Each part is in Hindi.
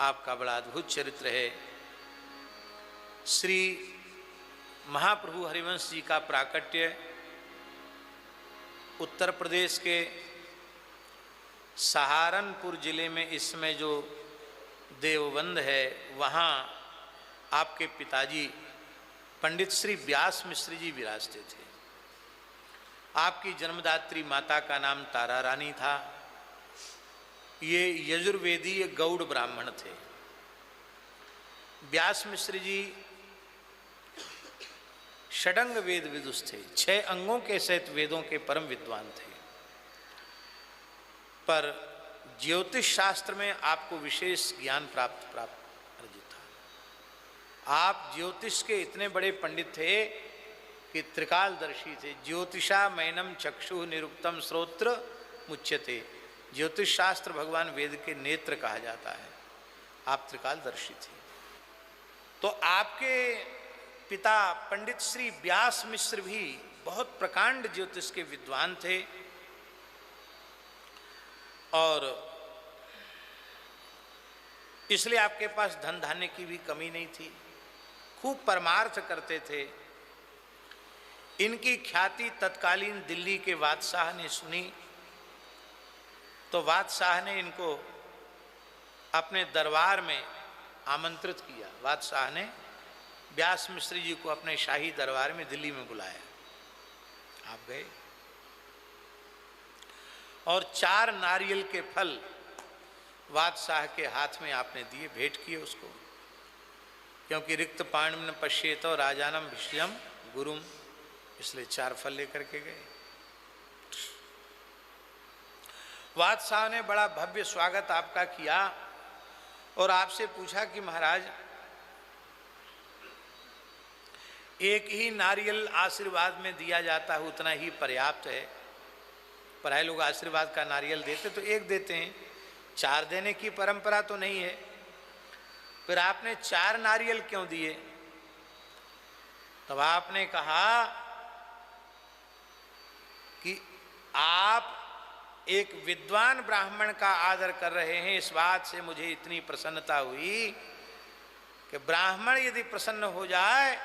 आपका बड़ा अद्भुत चरित्र है। श्री महाप्रभु हरिवंश जी का प्राकट्य उत्तर प्रदेश के सहारनपुर जिले में इस समय जो देवबंद है, वहाँ आपके पिताजी पंडित श्री व्यास मिश्र जी विराजते थे। आपकी जन्मदात्री माता का नाम तारा रानी था। ये यजुर्वेदीय गौड़ ब्राह्मण थे। व्यास मिश्र जी षडंग वेद विदुष थे, 6 अंगों के सहित वेदों के परम विद्वान थे। पर ज्योतिष शास्त्र में आपको विशेष ज्ञान प्राप्त अर्जित था। आप ज्योतिष के इतने बड़े पंडित थे कि त्रिकालदर्शी थे। ज्योतिषा मैनम चक्षु निरुक्तम श्रोत्र मुच्यते। ज्योतिष शास्त्र भगवान वेद के नेत्र कहा जाता है। आप त्रिकालदर्शी थे। तो आपके पिता पंडित श्री व्यास मिश्र भी बहुत प्रकांड ज्योतिष के विद्वान थे और इसलिए आपके पास धन धान्य की भी कमी नहीं थी। खूब परमार्थ करते थे। इनकी ख्याति तत्कालीन दिल्ली के बादशाह ने सुनी तो बादशाह ने इनको अपने दरबार में आमंत्रित किया। बादशाह ने व्यास मिश्र जी को अपने शाही दरबार में दिल्ली में बुलाया। आप गए और 4 नारियल के फल बादशाह के हाथ में आपने दिए, भेंट किए उसको, क्योंकि रिक्त पाणिम न पश्येत राजानम भिष्यम गुरुम, इसलिए 4 फल लेकर के गए। बादशाह ने बड़ा भव्य स्वागत आपका किया और आपसे पूछा कि महाराज, एक ही नारियल आशीर्वाद में दिया जाता है, उतना ही पर्याप्त है। प्राय लोग आशीर्वाद का नारियल देते तो 1 देते हैं, 4 देने की परंपरा तो नहीं है। फिर आपने 4 नारियल क्यों दिए? तब आपने कहा कि आप एक विद्वान ब्राह्मण का आदर कर रहे हैं। इस बात से मुझे इतनी प्रसन्नता हुई कि ब्राह्मण यदि प्रसन्न हो जाए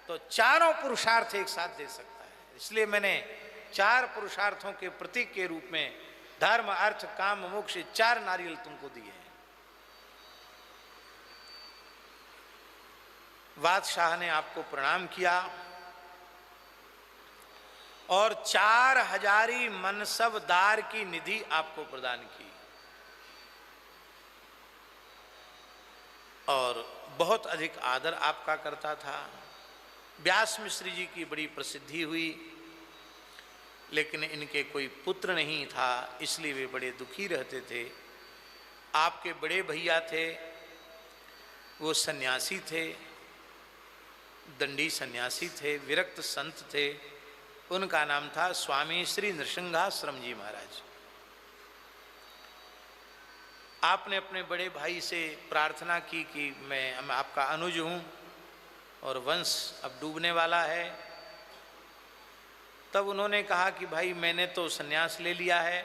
तो चारों पुरुषार्थ एक साथ दे सकता है। इसलिए मैंने 4 पुरुषार्थों के प्रतीक के रूप में धर्म अर्थ काम मोक्ष 4 नारियल तुमको दिए हैं। बादशाह ने आपको प्रणाम किया और 4000 मनसबदार की निधि आपको प्रदान की और बहुत अधिक आदर आपका करता था। व्यास मिश्र जी की बड़ी प्रसिद्धि हुई, लेकिन इनके कोई पुत्र नहीं था, इसलिए वे बड़े दुखी रहते थे। आपके बड़े भैया थे, वो सन्यासी थे, दंडी सन्यासी थे, विरक्त संत थे। उनका नाम था स्वामी श्री नृसिंहाश्रम जी महाराज। आपने अपने बड़े भाई से प्रार्थना की कि मैं आपका अनुज हूँ और वंश अब डूबने वाला है। तब उन्होंने कहा कि भाई मैंने तो संन्यास ले लिया है,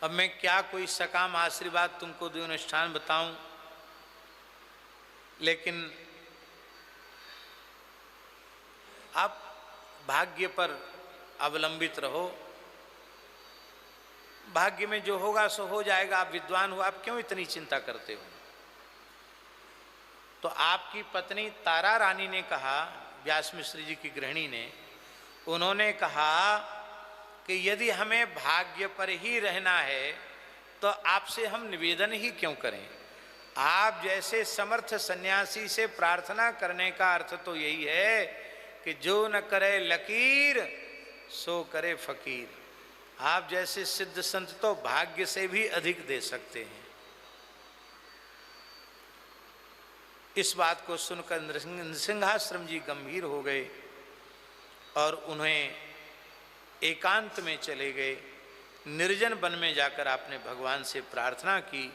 अब मैं क्या कोई सकाम आशीर्वाद तुमको दो अनुष्ठान बताऊं, लेकिन आप भाग्य पर अवलंबित रहो, भाग्य में जो होगा सो हो जाएगा। आप विद्वान हो, आप क्यों इतनी चिंता करते हो? तो आपकी पत्नी तारा रानी ने कहा, व्यास मिश्र जी की गृहिणी ने, उन्होंने कहा कि यदि हमें भाग्य पर ही रहना है तो आपसे हम निवेदन ही क्यों करें। आप जैसे समर्थ सन्यासी से प्रार्थना करने का अर्थ तो यही है कि जो न करे लकीर सो करे फकीर। आप जैसे सिद्ध संत तो भाग्य से भी अधिक दे सकते हैं। इस बात को सुनकर नृसिंहाश्रम जी गंभीर हो गए और उन्हें एकांत में चले गए। निर्जन वन में जाकर आपने भगवान से प्रार्थना की।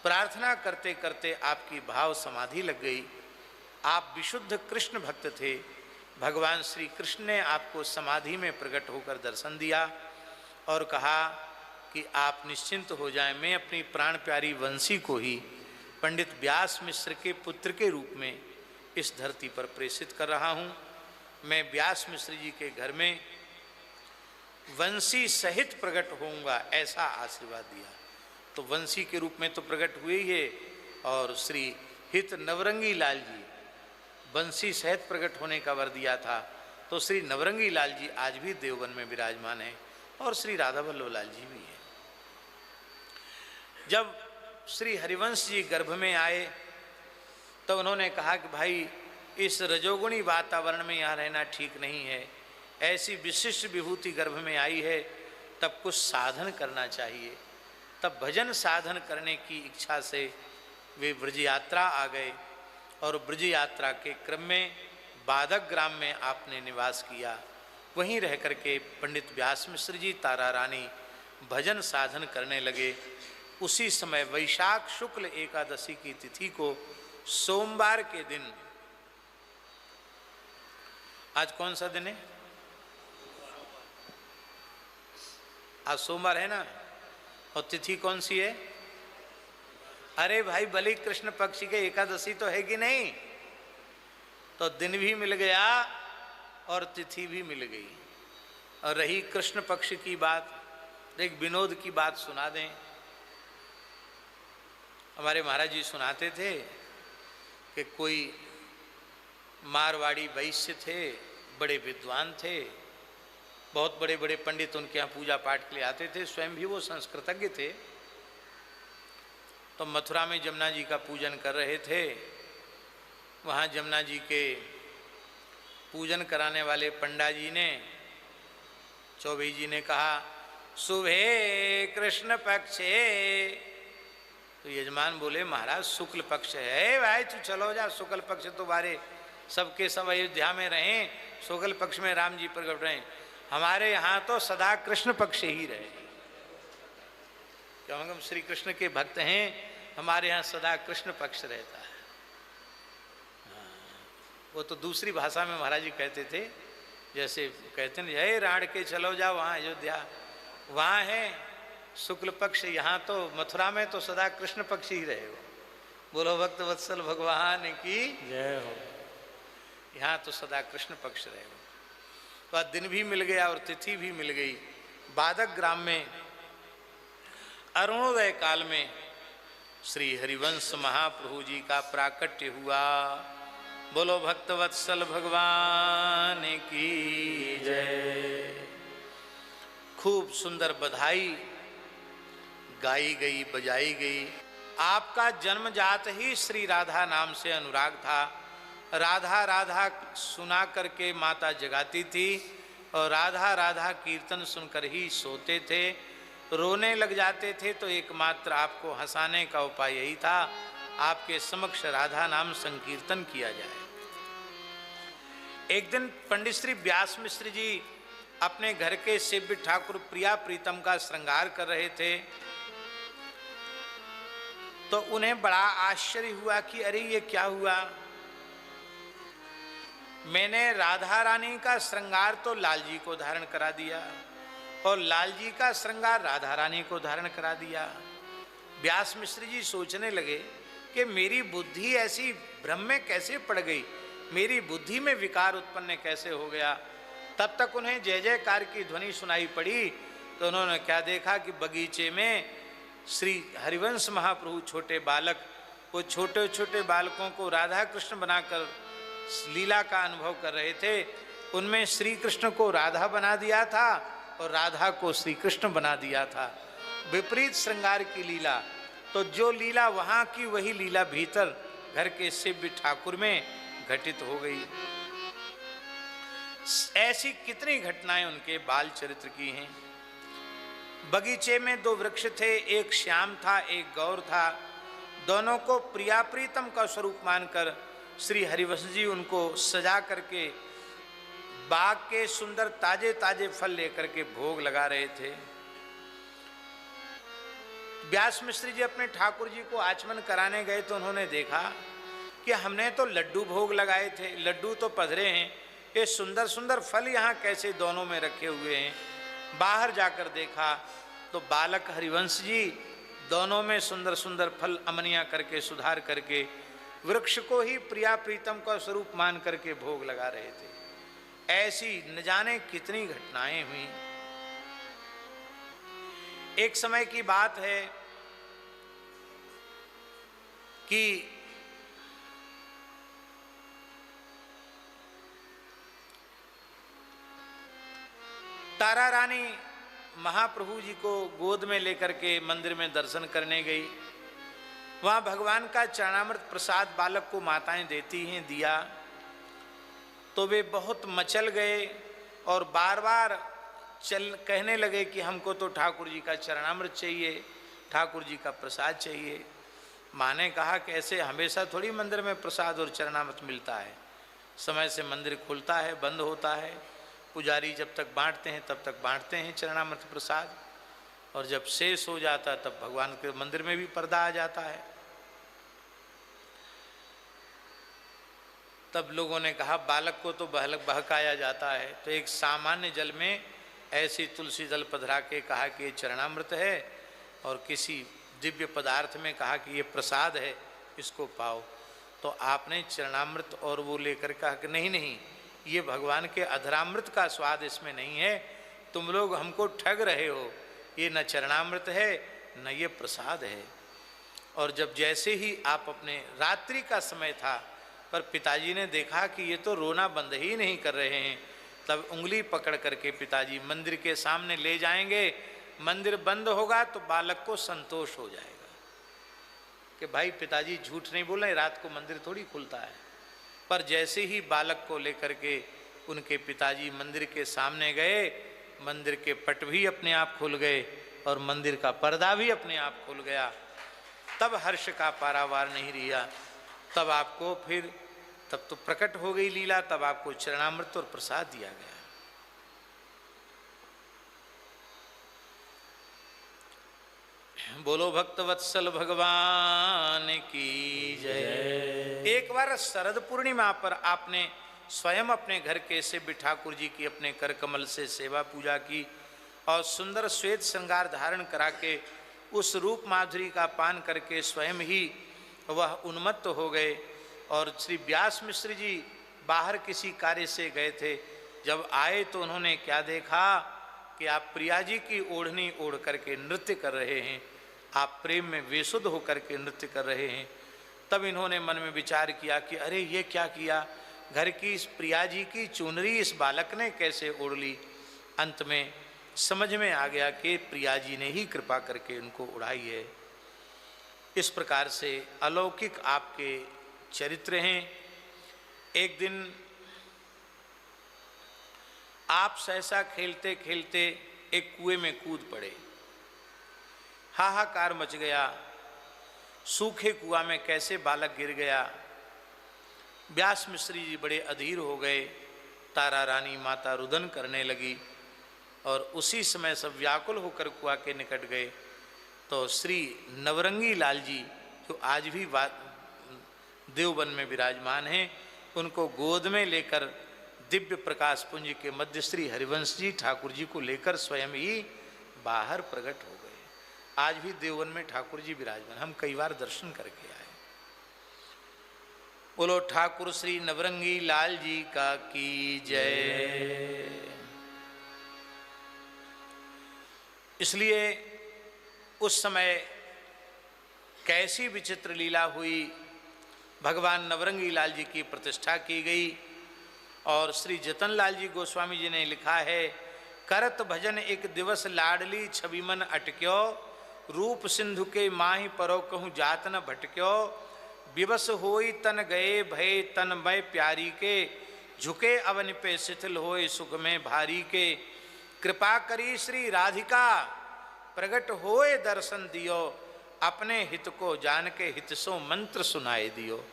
प्रार्थना करते करते आपकी भाव समाधि लग गई। आप विशुद्ध कृष्ण भक्त थे। भगवान श्री कृष्ण ने आपको समाधि में प्रकट होकर दर्शन दिया और कहा कि आप निश्चिंत हो जाएं, मैं अपनी प्राण प्यारी वंशी को ही पंडित व्यास मिश्र के पुत्र के रूप में इस धरती पर प्रेषित कर रहा हूँ। मैं व्यास मिश्र जी के घर में वंशी सहित प्रकट होऊंगा, ऐसा आशीर्वाद दिया। तो वंशी के रूप में तो प्रकट हुए ही है, और श्री हित नवरंगी लाल जी वंशी सहित प्रकट होने का वर दिया था। तो श्री नवरंगी लाल जी आज भी देवबन में विराजमान हैं, और श्री राधा वल्लभ लाल जी भी हैं। जब श्री हरिवंश जी गर्भ में आए तो उन्होंने कहा कि भाई इस रजोगुणी वातावरण में यहाँ रहना ठीक नहीं है, ऐसी विशिष्ट विभूति गर्भ में आई है, तब कुछ साधन करना चाहिए। तब भजन साधन करने की इच्छा से वे ब्रज यात्रा आ गए, और ब्रज यात्रा के क्रम में बाधक ग्राम में आपने निवास किया। वहीं रह करके पंडित व्यास मिश्र जी तारा रानी भजन साधन करने लगे। उसी समय वैशाख शुक्ल एकादशी की तिथि को सोमवार के दिन, आज कौन सा दिन है? आज सोमवार है ना, और तिथि कौन सी है? अरे भाई बलि कृष्ण पक्ष के एकादशी तो है कि नहीं? तो दिन भी मिल गया और तिथि भी मिल गई। और रही कृष्ण पक्ष की बात, एक विनोद की बात सुना दें। हमारे महाराज जी सुनाते थे कि कोई मारवाड़ी वैश्य थे, बड़े विद्वान थे, बहुत बड़े बड़े पंडित उनके यहाँ पूजा पाठ के लिए आते थे, स्वयं भी वो संस्कृतज्ञ थे। तो मथुरा में जमुना जी का पूजन कर रहे थे। वहाँ जमुना जी के पूजन कराने वाले पंडा जी ने, चौबे जी ने कहा, सुबह कृष्ण पक्ष है। तो यजमान बोले, महाराज शुक्ल पक्ष है। भाई तू चलो जा, शुक्ल पक्ष तो बारे सबके सब अयोध्या में रहें, शुक्ल पक्ष में राम जी प्रकट रहें, हमारे यहाँ तो सदा कृष्ण पक्ष ही रहे। क्यों? हम श्री कृष्ण के भक्त हैं, हमारे यहाँ सदा कृष्ण पक्ष रहता है। वो तो दूसरी भाषा में महाराज जी कहते थे, जैसे कहते हैं जय राण के चलो जाओ वहाँ अयोध्या, वहाँ है शुक्ल पक्ष, यहाँ तो मथुरा में तो सदा कृष्ण पक्ष ही रहे। बोलो भक्त वत्सल भगवान की जय हो। यहाँ तो सदा कृष्ण पक्ष रहे। तो आज दिन भी मिल गया और तिथि भी मिल गई। बाधक ग्राम में अरुणोदय काल में श्री हरिवंश महाप्रभु जी का प्राकट्य हुआ। बोलो भक्त वत्सल भगवान की जय। खूब सुंदर बधाई गाई गई, बजाई गई। आपका जन्मजात ही श्री राधा नाम से अनुराग था। राधा राधा सुना करके माता जगाती थी, और राधा राधा कीर्तन सुनकर ही सोते थे। रोने लग जाते थे तो एकमात्र आपको हंसाने का उपाय यही था, आपके समक्ष राधा नाम संकीर्तन किया जाए। एक दिन पंडित श्री व्यास मिश्र जी अपने घर के सेव्य ठाकुर प्रिया प्रीतम का श्रृंगार कर रहे थे, तो उन्हें बड़ा आश्चर्य हुआ कि अरे ये क्या हुआ। मैंने राधा रानी का श्रृंगार तो लाल जी को धारण करा दिया, और लाल जी का श्रृंगार राधा रानी को धारण करा दिया। व्यास मिश्र जी सोचने लगे कि मेरी बुद्धि ऐसी भ्रम में कैसे पड़ गई, मेरी बुद्धि में विकार उत्पन्न कैसे हो गया। तब तक उन्हें जय जयकार की ध्वनि सुनाई पड़ी, तो उन्होंने क्या देखा कि बगीचे में श्री हरिवंश महाप्रभु छोटे बालक, वो छोटे छोटे बालकों को राधा कृष्ण बनाकर लीला का अनुभव कर रहे थे। उनमें श्री कृष्ण को राधा बना दिया था और राधा को श्री कृष्ण बना दिया था। विपरीत श्रृंगार की लीला। तो जो लीला वहाँ की वही लीला भीतर घर के सेव्य ठाकुर में घटित हो गई। ऐसी कितनी घटनाएं उनके बाल चरित्र की हैं। बगीचे में दो वृक्ष थे, एक श्याम था एक गौर था। दोनों को प्रिया प्रीतम का स्वरूप मानकर श्री हरिवंश जी उनको सजा करके बाग के सुंदर ताजे ताजे फल लेकर के भोग लगा रहे थे। व्यास मिश्र जी अपने ठाकुर जी को आचमन कराने गए तो उन्होंने देखा कि हमने तो लड्डू भोग लगाए थे, लड्डू तो पधरे हैं, ये सुंदर सुंदर फल यहाँ कैसे दोनों में रखे हुए हैं। बाहर जाकर देखा तो बालक हरिवंश जी दोनों में सुंदर सुंदर फल अमनिया करके सुधार करके वृक्ष को ही प्रिया प्रीतम का स्वरूप मान करके भोग लगा रहे थे। ऐसी न जाने कितनी घटनाएं हुई। एक समय की बात है कि तारा रानी महाप्रभु जी को गोद में लेकर के मंदिर में दर्शन करने गई। वहां भगवान का चरणामृत प्रसाद बालक को माताएं देती हैं, दिया तो वे बहुत मचल गए और बार बार कहने लगे कि हमको तो ठाकुर जी का चरणामृत चाहिए, ठाकुर जी का प्रसाद चाहिए। माँ ने कहा कि ऐसे हमेशा थोड़ी मंदिर में प्रसाद और चरणामृत मिलता है, समय से मंदिर खुलता है, बंद होता है, पुजारी जब तक बांटते हैं तब तक बांटते हैं चरणामृत प्रसाद, और जब शेष हो जाता तब भगवान के मंदिर में भी पर्दा आ जाता है। तब लोगों ने कहा बालक को तो बहकाया जाता है, तो एक सामान्य जल में ऐसी तुलसी जल पधरा के कहा कि ये चरणामृत है, और किसी दिव्य पदार्थ में कहा कि ये प्रसाद है, इसको पाओ। तो आपने चरणामृत और वो लेकर कहा कि नहीं नहीं, ये भगवान के अधरामृत का स्वाद इसमें नहीं है, तुम लोग हमको ठग रहे हो, ये न चरणामृत है न ये प्रसाद है। और जब जैसे ही आप अपने रात्रि का समय था, पर पिताजी ने देखा कि ये तो रोना बंद ही नहीं कर रहे हैं, तब उंगली पकड़ करके पिताजी मंदिर के सामने ले जाएंगे। मंदिर बंद होगा तो बालक को संतोष हो जाएगा कि भाई पिताजी झूठ नहीं बोल रहे, रात को मंदिर थोड़ी खुलता है। पर जैसे ही बालक को लेकर के उनके पिताजी मंदिर के सामने गए, मंदिर के पट भी अपने आप खुल गए और मंदिर का पर्दा भी अपने आप खुल गया। तब हर्ष का पारावार नहीं रहा। तब आपको फिर तब तो प्रकट हो गई लीला, तब आपको चरणामृत और प्रसाद दिया गया। बोलो भक्तवत्सल भगवान की जय। एक बार शरद पूर्णिमा पर आपने स्वयं अपने घर के से ठाकुर जी की अपने कर कमल से सेवा पूजा की और सुंदर श्वेत श्रृंगार धारण करा के उस रूप माधुरी का पान करके स्वयं ही वह उन्मत्त हो गए। और श्री व्यास मिश्र जी बाहर किसी कार्य से गए थे, जब आए तो उन्होंने क्या देखा कि आप प्रिया जी की ओढ़नी ओढ़ करके नृत्य कर रहे हैं, आप प्रेम में बेसुध होकर के नृत्य कर रहे हैं। तब इन्होंने मन में विचार किया कि अरे ये क्या किया, घर की इस प्रिया जी की चुनरी इस बालक ने कैसे ओढ़ ली। अंत में समझ में आ गया कि प्रिया जी ने ही कृपा करके उनको उड़ाई है। इस प्रकार से अलौकिक आपके चरित्र हैं। एक दिन आप सहसा खेलते खेलते एक कुएं में कूद पड़े, हाहाकार मच गया, सूखे कुआं में कैसे बालक गिर गया। व्यास मिश्री जी बड़े अधीर हो गए, तारा रानी माता रुदन करने लगी और उसी समय सब व्याकुल होकर कुआं के निकट गए तो श्री नवरंगी लाल जी जो आज भी देववन में विराजमान हैं, उनको गोद में लेकर दिव्य प्रकाश पुंज के मध्य श्री हरिवंश जी ठाकुर जी को लेकर स्वयं ही बाहर प्रकट हो गए। आज भी देववन में ठाकुर जी विराजमान, हम कई बार दर्शन करके आए। बोलो ठाकुर श्री नवरंगी लाल जी का की जय। इसलिए उस समय कैसी विचित्र लीला हुई, भगवान नवरंगी लाल जी की प्रतिष्ठा की गई। और श्री जतन लाल जी गोस्वामी जी ने लिखा है, करत भजन एक दिवस लाडली छवि मन अटक्यो, रूप सिंधु के माही परो कहूँ जात न भटक्यो, विवश होई तन गए भय तन मय प्यारी के, झुके अवन पे शिथिल होए सुख में भारी के, कृपा करी श्री राधिका प्रगट होए दर्शन दियो, अपने हित को जान के हित सो मंत्र सुनाए दियो।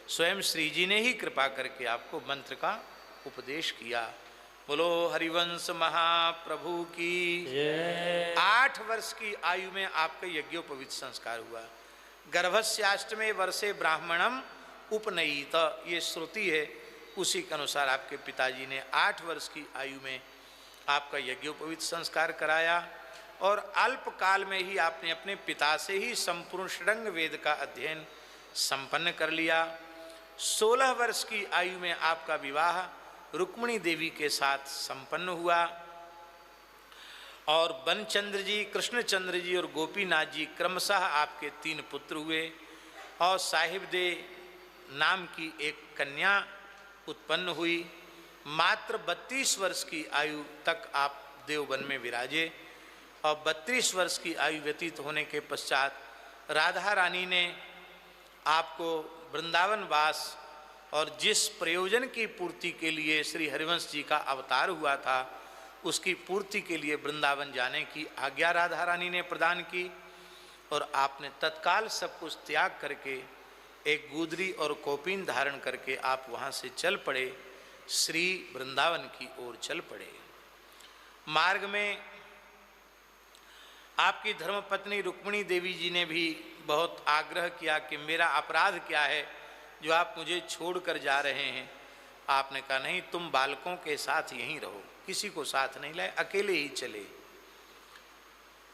स्वयं श्री जी ने ही कृपा करके आपको मंत्र का उपदेश किया। बोलो हरिवंश महाप्रभु की। 8 वर्ष की आयु में आपका यज्ञोपवीत संस्कार हुआ। गर्भस्याष्टमे वर्षे ब्राह्मणम उपनयित, ये श्रुति है, उसी के अनुसार आपके पिताजी ने 8 वर्ष की आयु में आपका यज्ञोपवीत संस्कार कराया। और अल्प काल में ही आपने अपने पिता से ही संपूर्ण षडंग वेद का अध्ययन संपन्न कर लिया। 16 वर्ष की आयु में आपका विवाह रुक्मिणी देवी के साथ संपन्न हुआ और बनचंद्र जी, कृष्णचंद्र जी और गोपीनाथ जी क्रमशः आपके 3 पुत्र हुए और साहिब दे नाम की एक कन्या उत्पन्न हुई। मात्र 32 वर्ष की आयु तक आप देववन में विराजे और 32 वर्ष की आयु व्यतीत होने के पश्चात राधा रानी ने आपको वृंदावन वास और जिस प्रयोजन की पूर्ति के लिए श्री हरिवंश जी का अवतार हुआ था उसकी पूर्ति के लिए वृंदावन जाने की आज्ञा राधा रानी ने प्रदान की और आपने तत्काल सब कुछ त्याग करके एक गुदरी और कोपीन धारण करके आप वहाँ से चल पड़े, श्री वृंदावन की ओर चल पड़े। मार्ग में आपकी धर्मपत्नी रुक्मिणी देवी जी ने भी बहुत आग्रह किया कि मेरा अपराध क्या है जो आप मुझे छोड़कर जा रहे हैं। आपने कहा नहीं, तुम बालकों के साथ यहीं रहो, किसी को साथ नहीं लाए, अकेले ही चले।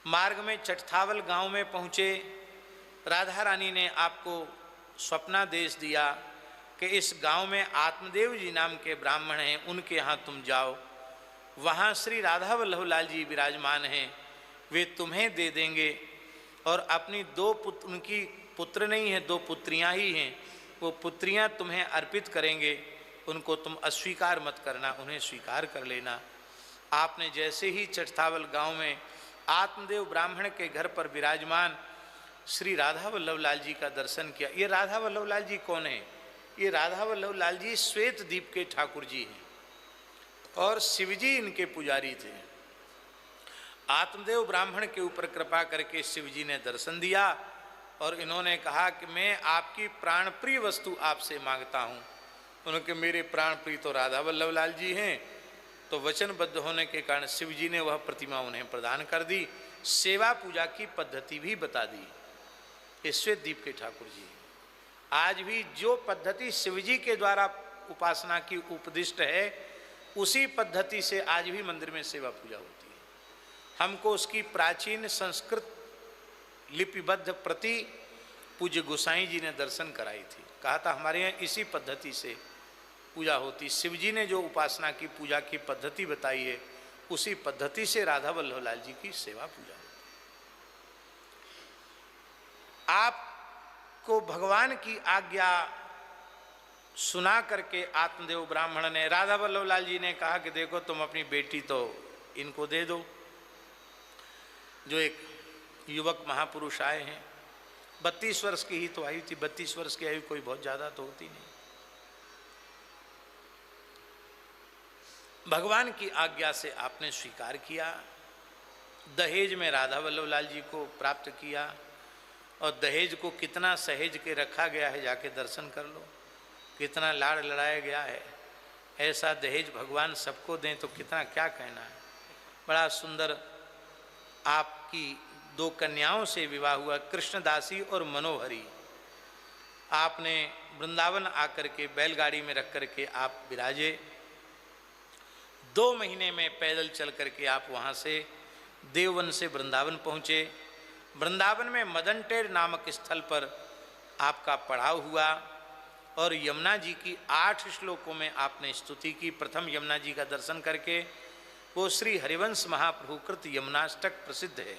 मार्ग में चटथावल गांव में पहुँचे। राधा रानी ने आपको स्वप्नादेश दिया कि इस गांव में आत्मदेव जी नाम के ब्राह्मण हैं, उनके यहाँ तुम जाओ, वहाँ श्री राधा वल्लभ लाल जी विराजमान हैं, वे तुम्हें दे देंगे और अपनी 2 पुत्र, उनकी पुत्र नहीं है 2 पुत्रियाँ ही हैं, वो पुत्रियाँ तुम्हें अर्पित करेंगे, उनको तुम अस्वीकार मत करना, उन्हें स्वीकार कर लेना। आपने जैसे ही चटथावल गांव में आत्मदेव ब्राह्मण के घर पर विराजमान श्री राधा वल्लभ लाल जी का दर्शन किया। ये राधा वल्लभ लाल जी कौन है? ये राधा वल्लभ लाल जी श्वेत द्वीप के ठाकुर जी हैं और शिवजी इनके पुजारी थे। आत्मदेव ब्राह्मण के ऊपर कृपा करके शिवजी ने दर्शन दिया और इन्होंने कहा कि मैं आपकी प्राणप्रिय वस्तु आपसे मांगता हूँ। उन्होंने मेरे प्राणप्रिय तो राधा वल्लभ लाल जी हैं, तो वचनबद्ध होने के कारण शिवजी ने वह प्रतिमा उन्हें प्रदान कर दी, सेवा पूजा की पद्धति भी बता दी। ये श्वेत द्वीप के ठाकुर जी आज भी जो पद्धति शिवजी के द्वारा उपासना की उपदिष्ट है उसी पद्धति से आज भी मंदिर में सेवा पूजा होती है। हमको उसकी प्राचीन संस्कृत लिपिबद्ध प्रति पूज्य गोसाई जी ने दर्शन कराई थी, कहा था हमारे यहाँ इसी पद्धति से पूजा होती। शिवजी ने जो उपासना की पूजा की पद्धति बताई है उसी पद्धति से राधा वल्लभ लाल जी की सेवा पूजा होती। आपको भगवान की आज्ञा सुना करके आत्मदेव ब्राह्मण ने, राधा वल्लभ लाल जी ने कहा कि देखो तुम अपनी बेटी तो इनको दे दो, जो एक युवक महापुरुष आए हैं। 32 वर्ष की ही तो आयु थी, 32 वर्ष की आयु कोई बहुत ज़्यादा तो होती नहीं। भगवान की आज्ञा से आपने स्वीकार किया, दहेज में राधा वल्लभ लाल जी को प्राप्त किया और दहेज को कितना सहेज के रखा गया है जाके दर्शन कर लो, कितना लाड़ लड़ाया गया है। ऐसा दहेज भगवान सबको दें तो कितना क्या कहना है। बड़ा सुंदर आपकी 2 कन्याओं से विवाह हुआ, कृष्णदासी और मनोहरी। आपने वृंदावन आकर के बैलगाड़ी में रख करके आप विराजे। 2 महीने में पैदल चल करके आप वहाँ से देववन से वृंदावन पहुँचे। वृंदावन में मदन टेर नामक स्थल पर आपका पड़ाव हुआ और यमुना जी की 8 श्लोकों में आपने स्तुति की। प्रथम यमुना जी का दर्शन करके, वो श्री हरिवंश महाप्रभुकृत यमुनाष्टक प्रसिद्ध है।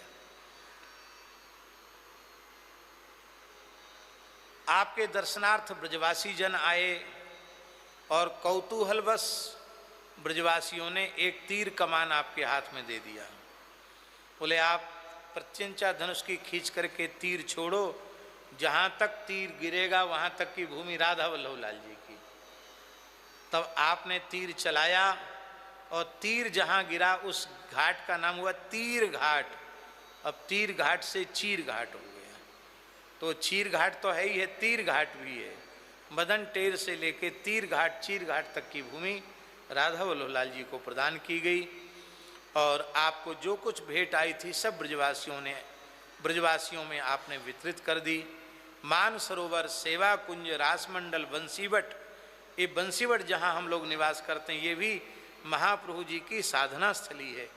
आपके दर्शनार्थ ब्रजवासी जन आए और कौतूहलवश ब्रजवासियों ने एक तीर कमान आपके हाथ में दे दिया। बोले आप प्रत्यंचा धनुष की खींच करके तीर छोड़ो, जहाँ तक तीर गिरेगा वहाँ तक की भूमि राधा वल्लभ लाल जी की। तब आपने तीर चलाया और तीर जहाँ गिरा उस घाट का नाम हुआ तीर घाट। अब तीर घाट से चीर घाट हो गया, तो चीर घाट तो है ही है, तीर घाट भी है। मदन टेर से लेके तीर घाट चीर घाट तक की भूमि राधा वल्लभ लाल जी को प्रदान की गई और आपको जो कुछ भेंट आई थी सब ब्रजवासियों में आपने वितरित कर दी। मान सरोवर, सेवा कुंज, रासमंडल, बंसीवट, ये बंसीवट जहाँ हम लोग निवास करते हैं ये भी महाप्रभु जी की साधना स्थली है।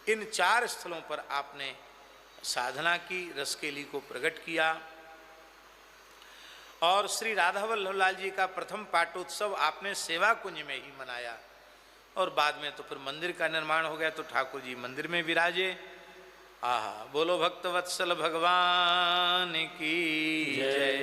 इन 4 स्थलों पर आपने साधना की, रसकेली को प्रकट किया। और श्री राधा वल्लभ लाल जी का प्रथम पाटोत्सव आपने सेवा कुंज में ही मनाया, और बाद में तो फिर मंदिर का निर्माण हो गया, तो ठाकुर जी मंदिर में विराजे। आहा, बोलो भक्तवत्सल भगवान की जय।